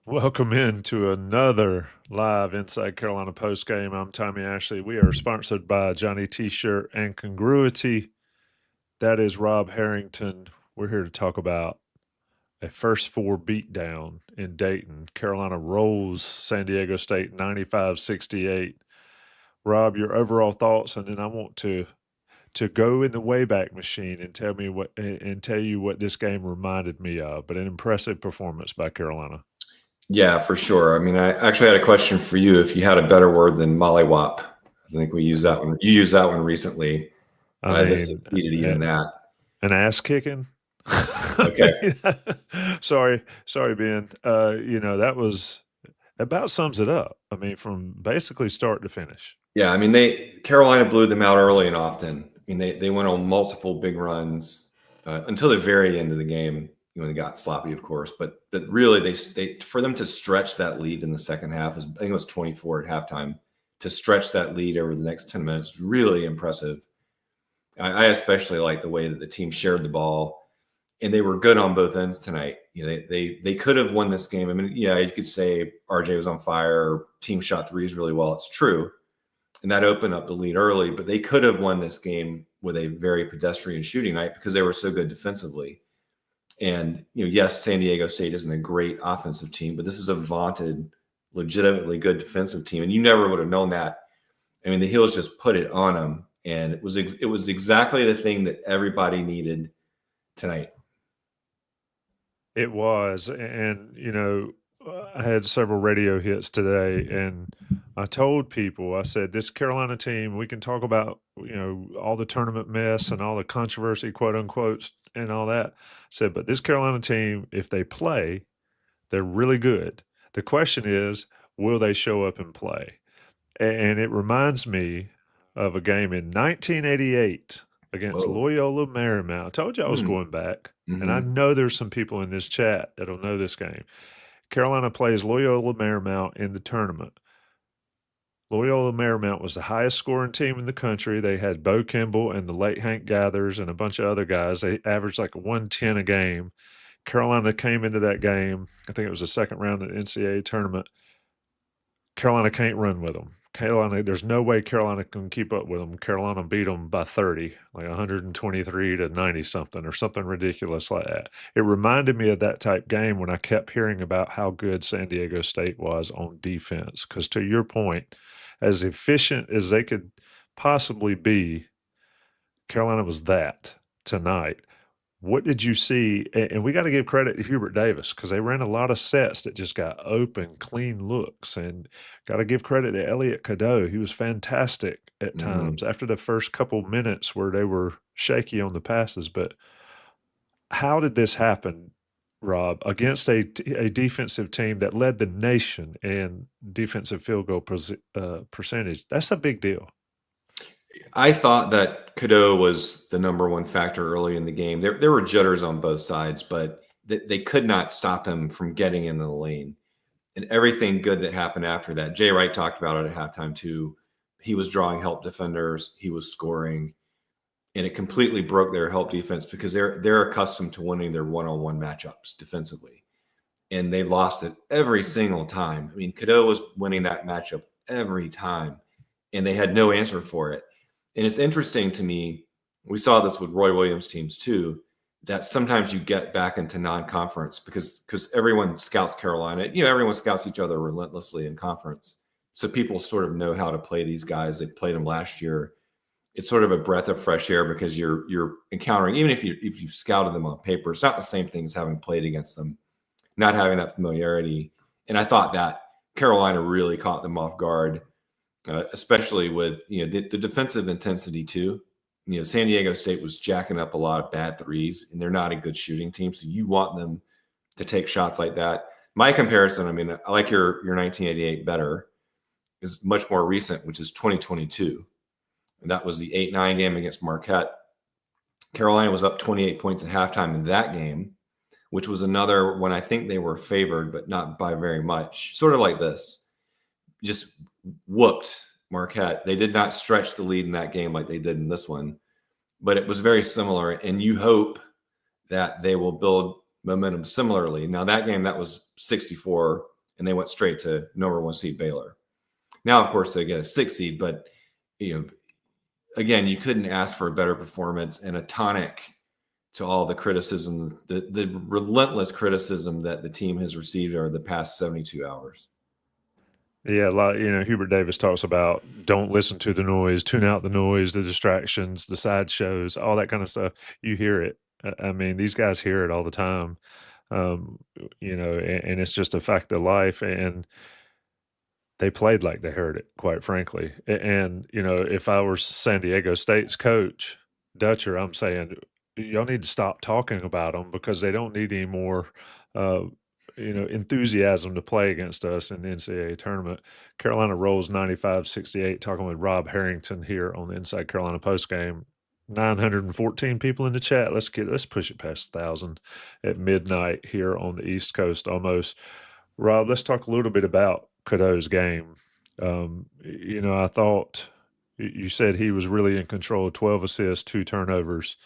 Welcome into another live Inside Carolina postgame. I'm Tommy Ashley. We are sponsored by Johnny T-Shirt and Congruity. That is Rob Harrington. We're here to talk about a first four beatdown in Dayton. Carolina rolls San Diego State 95-68. Rob, your overall thoughts, and then I want to go in the Wayback Machine and tell you what this game reminded me of. But an impressive performance by Carolina. Yeah, for sure. I mean, I actually had a question for you. If you had a better word than mollywop, I think we used that one. You used that one recently. This exceeded even that. An ass kicking. Okay. Sorry, Ben. That was about sums it up. I mean, from basically start to finish. Yeah, I mean, Carolina blew them out early and often. I mean, they went on multiple big runs until the very end of the game. When they got sloppy, of course, but really they for them to stretch that lead in the second half, I think it was 24 at halftime, to stretch that lead over the next 10 minutes, really impressive. I especially like the way that the team shared the ball, and they were good on both ends tonight. They could have won this game. I mean, yeah, you could say RJ was on fire, team shot threes really well. It's true, and that opened up the lead early, but they could have won this game with a very pedestrian shooting night because they were so good defensively. And, yes, San Diego State isn't a great offensive team, but this is a vaunted, legitimately good defensive team. And you never would have known that. I mean, the Heels just put it on them. And it was exactly the thing that everybody needed tonight. It was. And, I had several radio hits today, and I told people, I said, this Carolina team, we can talk about, all the tournament mess and all the controversy, quote unquote, and all that. I said, but this Carolina team, if they play, they're really good. The question is, will they show up and play? And it reminds me of a game in 1988 against Loyola Marymount. I told you I was going back, and I know there's some people in this chat that'll know this game. Carolina plays Loyola Marymount in the tournament. Loyola Marymount was the highest scoring team in the country. They had Bo Kimball and the late Hank Gathers and a bunch of other guys. They averaged like 110 a game. Carolina came into that game. I think it was the second round of the NCAA tournament. Carolina can't run with them. There's no way Carolina can keep up with them. Carolina beat them by 30, like 123 to 90 something or something ridiculous like that. It reminded me of that type game when I kept hearing about how good San Diego State was on defense. Because to your point, as efficient as they could possibly be, Carolina was that tonight. What did you see? And we got to give credit to Hubert Davis because they ran a lot of sets that just got open, clean looks. And got to give credit to Elliot Cadeau. He was fantastic at times after the first couple minutes where they were shaky on the passes. But how did this happen, Rob, against a defensive team that led the nation in defensive field goal percentage? That's a big deal. I thought that Cadeau was the number one factor early in the game. There were jitters on both sides, but they could not stop him from getting into the lane. And everything good that happened after that, Jay Wright talked about it at halftime too. He was drawing help defenders. He was scoring. And it completely broke their help defense because they're accustomed to winning their one-on-one matchups defensively. And they lost it every single time. I mean, Cadeau was winning that matchup every time, and they had no answer for it. And it's interesting to me, we saw this with Roy Williams teams too, that sometimes you get back into non-conference because everyone scouts Carolina. Everyone scouts each other relentlessly in conference. So people sort of know how to play these guys. They played them last year. It's sort of a breath of fresh air because you're encountering, even if you scouted them on paper, it's not the same thing as having played against them, not having that familiarity. And I thought that Carolina really caught them off guard. Especially with the defensive intensity too. San Diego State was jacking up a lot of bad threes, and they're not a good shooting team. So you want them to take shots like that. My comparison, I mean, I like your 1988 better, is much more recent, which is 2022, and that was the 8-9 game against Marquette. Carolina was up 28 points at halftime in that game, which was another when I think they were favored, but not by very much. Sort of like this, just whooped Marquette. They did not stretch the lead in that game like they did in this one, but it was very similar. And you hope that they will build momentum similarly. Now that game, that was 64 and they went straight to number 1 seed Baylor. Now, of course, they get a 6 seed, but again, you couldn't ask for a better performance and a tonic to all the criticism, the relentless criticism that the team has received over the past 72 hours. Yeah, Hubert Davis talks about don't listen to the noise, tune out the noise, the distractions, the sideshows, all that kind of stuff. You hear it. I mean, these guys hear it all the time, and it's just a fact of life. And they played like they heard it, quite frankly. And, if I were San Diego State's coach, Dutcher, I'm saying, y'all need to stop talking about them because they don't need any more, enthusiasm to play against us in the NCAA tournament. Carolina rolls 95-68, talking with Rob Harrington here on the Inside Carolina postgame. 914 people in the chat. Let's push it past 1,000 at midnight here on the East Coast almost. Rob, let's talk a little bit about Cadeau's game. I thought you said he was really in control. 12 assists, 2 turnovers,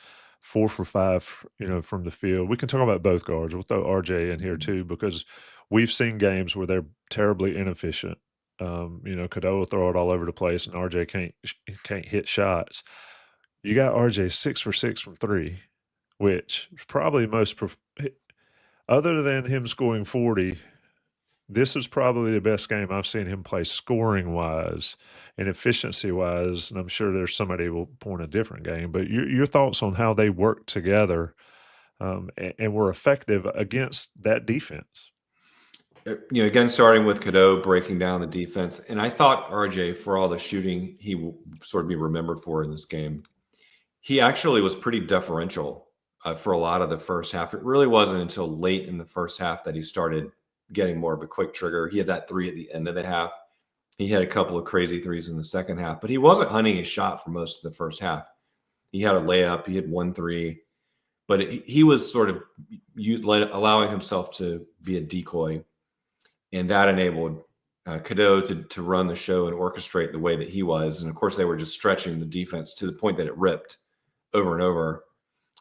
4 for 5, from the field. We can talk about both guards. We'll throw RJ in here too because we've seen games where they're terribly inefficient. Cadeau will throw it all over the place, and RJ can't hit shots. You got RJ 6 for 6 from 3, which is probably other than him scoring 40. This is probably the best game I've seen him play scoring-wise and efficiency-wise, and I'm sure there's somebody who will point a different game. But your thoughts on how they worked together and were effective against that defense? Again, starting with Cadeau breaking down the defense, and I thought RJ, for all the shooting he will sort of be remembered for in this game, he actually was pretty deferential for a lot of the first half. It really wasn't until late in the first half that he started getting more of a quick trigger. He had that 3 at the end of the half. He had a couple of crazy threes in the second half, but he wasn't hunting his shot for most of the first half. He had a layup. He had 1 3, but he was sort of allowing himself to be a decoy, and that enabled Cadeau to run the show and orchestrate the way that he was. And of course, they were just stretching the defense to the point that it ripped over and over.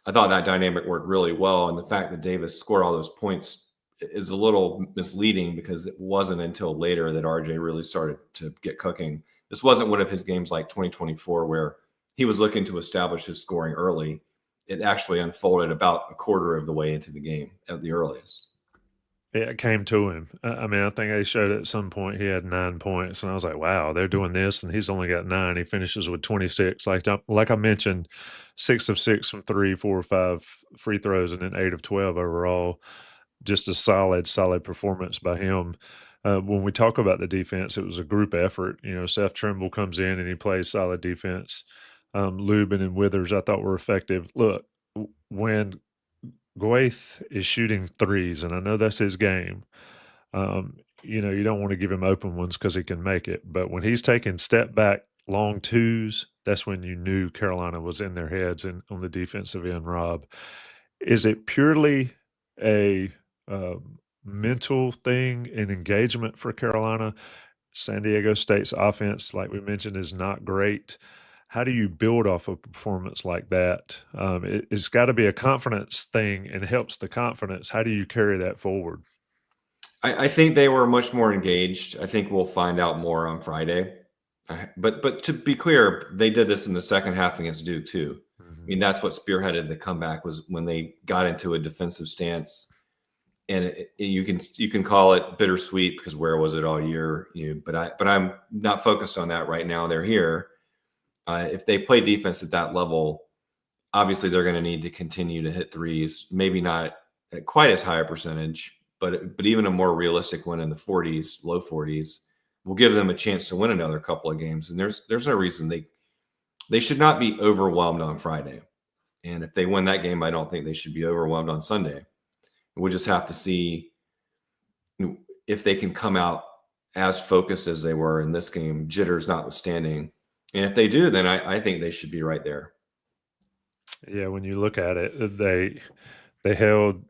I thought that dynamic worked really well, and the fact that Davis scored all those points is a little misleading because it wasn't until later that RJ really started to get cooking. This wasn't one of his games like 2024 where he was looking to establish his scoring early. It actually unfolded about a quarter of the way into the game at the earliest. Yeah, it came to him. I mean, I think they showed at some point he had 9 points, and I was like, wow, they're doing this, and he's only got 9. He finishes with 26. Like I mentioned, 6 of 6 from 3, 4 or 5 free throws, and then 8 of 12 overall. Just a solid performance by him. When we talk about the defense, it was a group effort. Seth Trimble comes in and he plays solid defense. Lubin and Withers I thought were effective. Look, when Goethe is shooting threes, and I know that's his game, you don't want to give him open ones because he can make it. But when he's taking step back long twos, that's when you knew Carolina was in their heads and on the defensive end, Rob. Is it purely a mental thing and engagement for Carolina? San Diego State's offense, like we mentioned, is not great. How do you build off a performance like that? It's got to be a confidence thing and helps the confidence. How do you carry that forward? I think they were much more engaged. I think we'll find out more on Friday. But to be clear, they did this in the second half against Duke too. I mean, that's what spearheaded the comeback was when they got into a defensive stance. And you can call it bittersweet because where was it all year? But I'm not focused on that right now. They're here. If they play defense at that level, obviously they're going to need to continue to hit threes. Maybe not at quite as high a percentage, but even a more realistic one in the 40s, low 40s, will give them a chance to win another couple of games. And there's no reason they should not be overwhelmed on Friday. And if they win that game, I don't think they should be overwhelmed on Sunday. We'll just have to see if they can come out as focused as they were in this game, jitters notwithstanding. And if they do, then I think they should be right there. Yeah, when you look at it, they held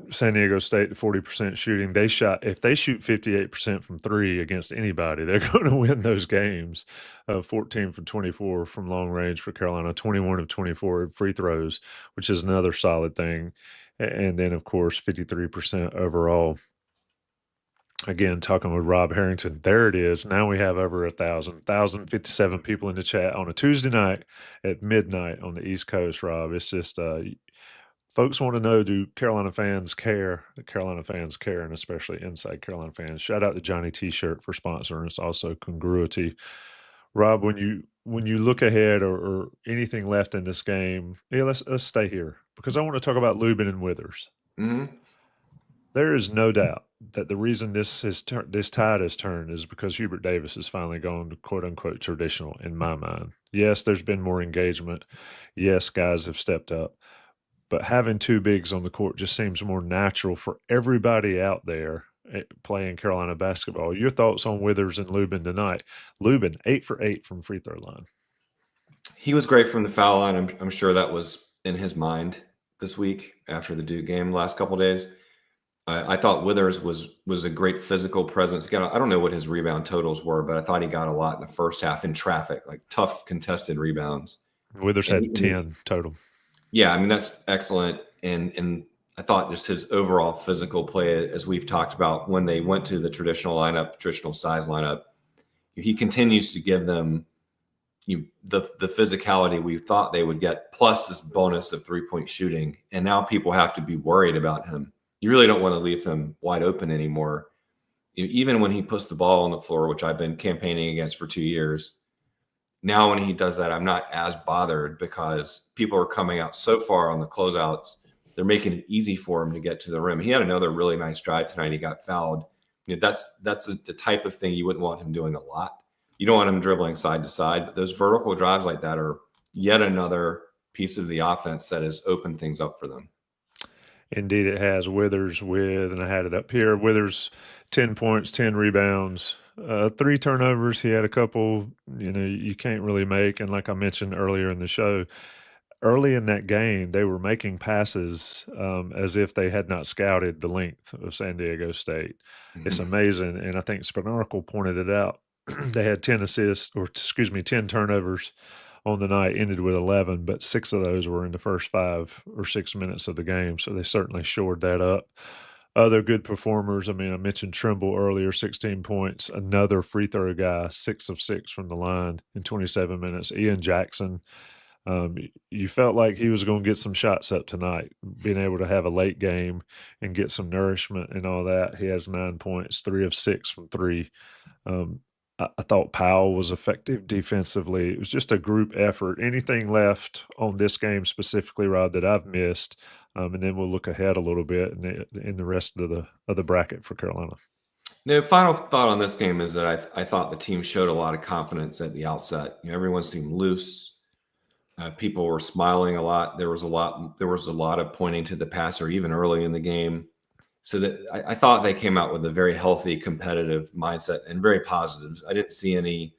San Diego State to 40% shooting. If they shoot 58% from 3 against anybody, they're going to win those games. 14 for 24 from long range for Carolina, 21 of 24 free throws, which is another solid thing. And then, of course, 53% overall. again, talking with Rob Harrington, there it is. Now we have over 1,057 people in the chat on a Tuesday night at midnight on the East Coast, Rob. It's just folks want to know, do Carolina fans care? The Carolina fans care, and especially inside Carolina fans. Shout out to Johnny T-Shirt for sponsoring us. Also, Congruity. Rob, when you look ahead or anything left in this game, yeah, let's stay here because I want to talk about Lubin and Withers. Mm-hmm. There is no doubt that the reason this tide has turned is because Hubert Davis has finally gone to quote unquote traditional in my mind. Yes, there's been more engagement. Yes, guys have stepped up. But having two bigs on the court just seems more natural for everybody out there playing Carolina basketball. Your thoughts on Withers and Lubin tonight? Lubin, 8 for 8 from free throw line. He was great from the foul line. I'm sure that was in his mind this week after the Duke game the last couple of days. I thought Withers was a great physical presence. Again, I don't know what his rebound totals were, but I thought he got a lot in the first half in traffic, like tough contested rebounds. Withers had 10 total. Yeah, I mean, that's excellent. And I thought just his overall physical play, as we've talked about, when they went to the traditional lineup, traditional size lineup, he continues to give them the physicality we thought they would get, plus this bonus of 3-point shooting. And now people have to be worried about him. You really don't want to leave him wide open anymore. Even when he puts the ball on the floor, which I've been campaigning against for 2 years, now when he does that, I'm not as bothered because people are coming out so far on the closeouts. They're making it easy for him to get to the rim. He had another really nice drive tonight. He got fouled. That's the type of thing you wouldn't want him doing a lot. You don't want him dribbling side to side, but those vertical drives like that are yet another piece of the offense that has opened things up for them. Indeed, it has. Withers and I had it up here. Withers, 10 points, 10 rebounds, 3 turnovers. He had a couple, you can't really make. And like I mentioned earlier in the show, early in that game, they were making passes as if they had not scouted the length of San Diego State. Mm-hmm. It's amazing. And I think Spinarkle pointed it out. They had 10 turnovers on the night, ended with 11, but 6 of those were in the first 5 or 6 minutes of the game. So they certainly shored that up. Other good performers, I mentioned Trimble earlier, 16 points. Another free throw guy, 6 of 6 from the line in 27 minutes. Ian Jackson, you felt like he was going to get some shots up tonight, being able to have a late game and get some nourishment and all that. He has 9 points, 3 of 6 from 3. I thought Powell was effective defensively. It was just a group effort. Anything left on this game specifically, Rob, that I've missed? And then we'll look ahead a little bit in the rest of the bracket for Carolina. The final thought on this game is that I thought the team showed a lot of confidence at the outset. Everyone seemed loose. People were smiling a lot. There was a lot of pointing to the passer even early in the game. So that I thought they came out with a very healthy, competitive mindset and very positive. I didn't see any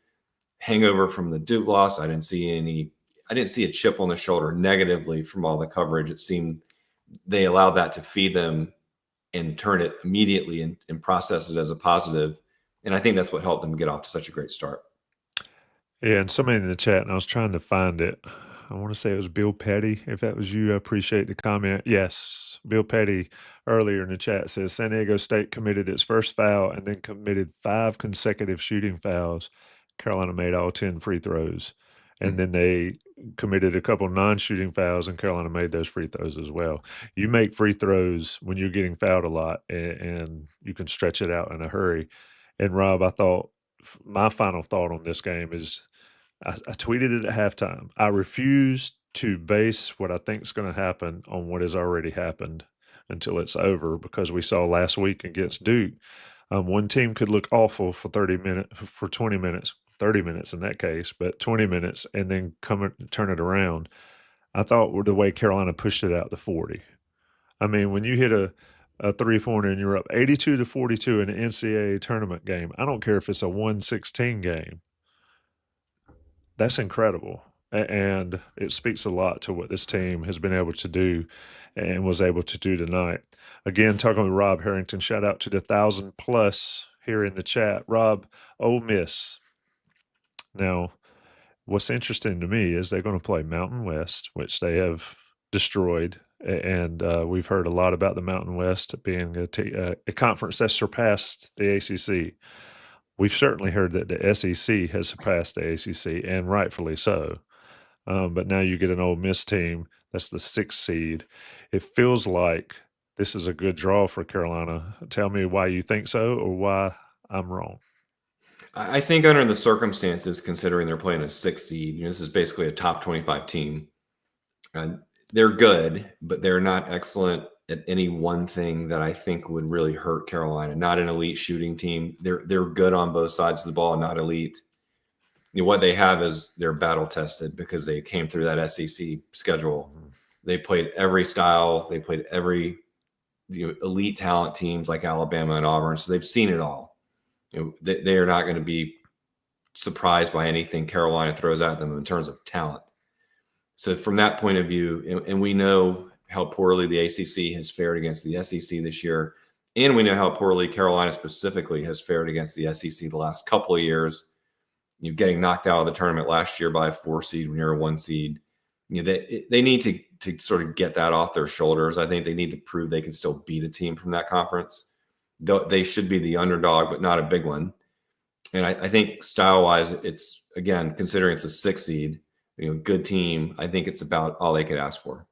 hangover from the Duke loss. I didn't see a chip on the shoulder negatively from all the coverage. It seemed they allowed that to feed them and turn it immediately and process it as a positive. And I think that's what helped them get off to such a great start. Yeah, and somebody in the chat, and I was trying to find it. I want to say it was Bill Petty. If that was you, I appreciate the comment. Yes, Bill Petty earlier in the chat says San Diego State committed its first foul and then committed 5 consecutive shooting fouls. Carolina made all 10 free throws. And then they committed a couple non-shooting fouls, and Carolina made those free throws as well. You make free throws when you're getting fouled a lot, and you can stretch it out in a hurry. And, Rob, I thought my final thought on this game is I tweeted it at halftime. I refuse to base what I think is going to happen on what has already happened until it's over, because we saw last week against Duke, one team could look awful for 20 minutes, 30 minutes in that case, but 20 minutes, and then turn it around. I thought the way Carolina pushed it out to 40. When you hit a three-pointer and you're up 82-42 in an NCAA tournament game, I don't care if it's a 116 game. That's incredible. And it speaks a lot to what this team has been able to do and was able to do tonight. Again, talking with Rob Harrington, shout out to the 1,000+ here in the chat. Rob, Ole Miss. Now, what's interesting to me is they're going to play Mountain West, which they have destroyed, And we've heard a lot about the Mountain West being a conference that surpassed the ACC. We've certainly heard that the SEC has surpassed the ACC, and rightfully so. But now you get an Ole Miss team that's the 6th seed. It feels like this is a good draw for Carolina. Tell me why you think so, or why I'm wrong. I think under the circumstances, considering they're playing a 6th seed, this is basically a top 25 team. They're good, but they're not excellent at any one thing that I think would really hurt Carolina. Not an elite shooting team. They're good on both sides of the ball, not elite. What they have is they're battle tested because they came through that SEC schedule. They played every style. They played every elite talent teams like Alabama and Auburn. So they've seen it all. They are not going to be surprised by anything Carolina throws at them in terms of talent. So from that point of view, and we know how poorly the ACC has fared against the SEC this year, and we know how poorly Carolina specifically has fared against the SEC the last couple of years. Getting knocked out of the tournament last year by a 4 seed when you're a 1 seed. They need to sort of get that off their shoulders. I think they need to prove they can still beat a team from that conference. They should be the underdog, but not a big one. And I think style-wise, it's, again, considering it's a 6 seed, good team, I think it's about all they could ask for.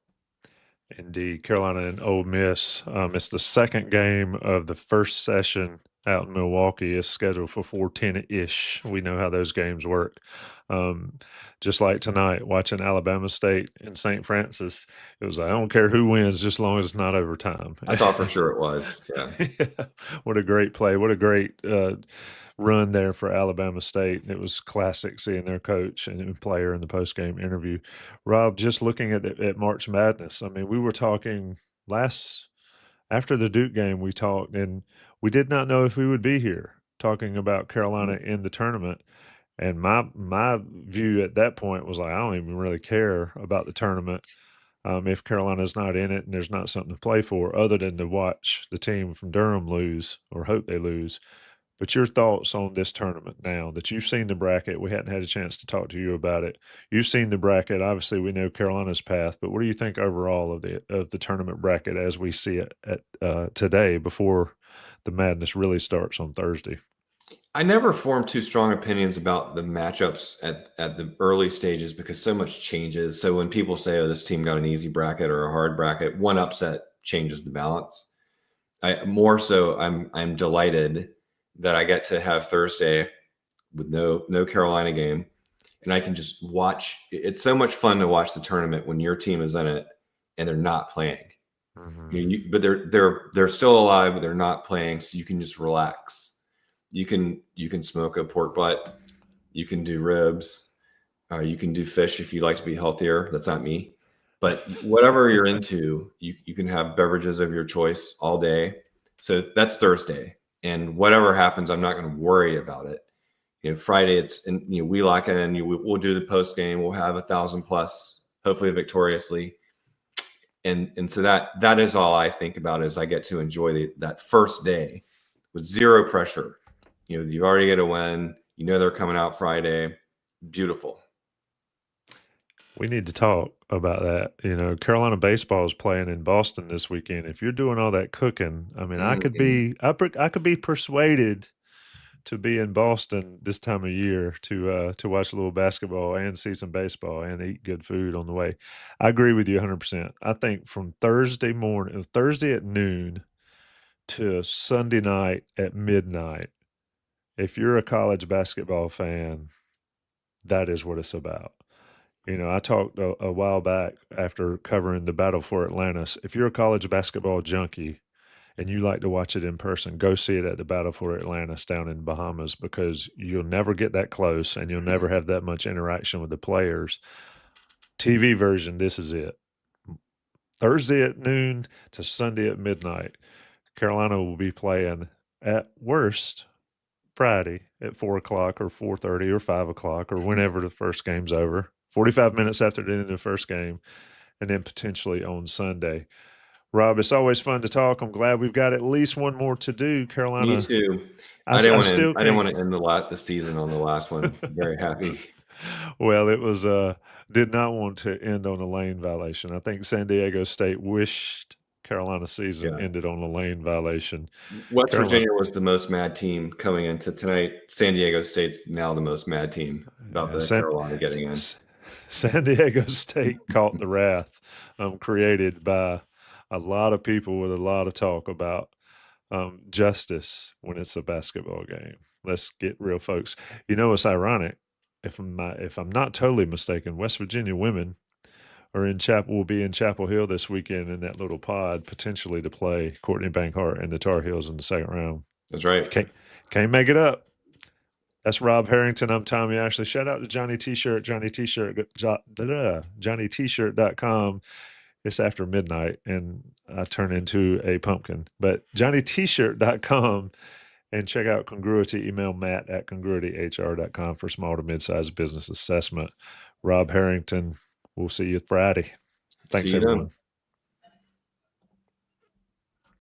Indeed. Carolina and Ole Miss. It's the second game of the first session out in Milwaukee. Is scheduled for 4:10-ish. We know how those games work. Just like tonight, watching Alabama State and St. Francis, it was, I don't care who wins, just as long as it's not overtime. I thought for sure it was. Yeah. Yeah. What a great play. What a great run there for Alabama State. It was classic seeing their coach and player in the postgame interview. Rob, just looking at March Madness, I mean, we were talking after the Duke game, we talked, and we did not know if we would be here talking about Carolina in the tournament. And my view at that point was like, I don't even really care about the tournament if Carolina's not in it and there's not something to play for other than to watch the team from Durham lose or hope they lose. But your thoughts on this tournament now that you've seen the bracket? We hadn't had a chance to talk to you about it. You've seen the bracket. Obviously, we know Carolina's path, but what do you think overall of the tournament bracket as we see it at today before the madness really starts on Thursday? I never formed too strong opinions about the matchups at the early stages because so much changes. So when people say, "Oh, this team got an easy bracket or a hard bracket," one upset changes the balance. I'm delighted that I get to have Thursday with no Carolina game, and I can just watch. It's so much fun to watch the tournament when your team is in it and they're not playing. Mm-hmm. But they're still alive, but they're not playing, so you can just relax. You can smoke a pork butt, you can do ribs, you can do fish if you like to be healthier. That's not me, but whatever you're into, you can have beverages of your choice all day. So that's Thursday. And whatever happens, I'm not going to worry about it. Friday, we lock in. We'll do the post game. We'll have 1,000+, hopefully victoriously. And so that is all I think about is I get to enjoy that first day with zero pressure. You already get a win. They're coming out Friday. Beautiful. We need to talk about that. Carolina baseball is playing in Boston this weekend. If you're doing all that cooking, I mean, I could be persuaded to be in Boston this time of year to watch a little basketball and see some baseball and eat good food on the way. I agree with you 100%. I think from Thursday at noon to Sunday night at midnight, if you're a college basketball fan, that is what it's about. I talked a while back after covering the Battle for Atlantis. If you're a college basketball junkie and you like to watch it in person, go see it at the Battle for Atlantis down in Bahamas because you'll never get that close and you'll never have that much interaction with the players. TV version, this is it. Thursday at noon to Sunday at midnight. Carolina will be playing at worst Friday at 4 o'clock or 4:30 or 5 o'clock or whenever the first game's over, 45 minutes after the end of the first game, and then potentially on Sunday. Rob, it's always fun to talk. I'm glad we've got at least one more to do. Carolina. Me too. I didn't want to end the season on the last one. I'm very happy. Well, it was did not want to end on a lane violation. I think San Diego State wished Carolina season Yeah. ended on a lane violation. West Carolina, Virginia was the most mad team coming into tonight. San Diego State's now the most mad team about the San, Carolina getting in. San Diego State caught the wrath created by a lot of people with a lot of talk about justice when it's a basketball game. Let's get real, folks. You know, it's ironic. If I'm not totally mistaken, West Virginia women are will be in Chapel Hill this weekend in that little pod, potentially to play Courtney Bankhart and the Tar Heels in the second round. That's right. Can't make it up. That's Rob Harrington. I'm Tommy Ashley. Shout out to Johnny T-Shirt, JohnnyT-shirt.com. It's after midnight and I turn into a pumpkin. But JohnnyT-shirt.com, and check out Congruity. Email Matt at congruityhr.com for small to mid-sized business assessment. Rob Harrington, we'll see you Friday. Thanks, See you then. everyone.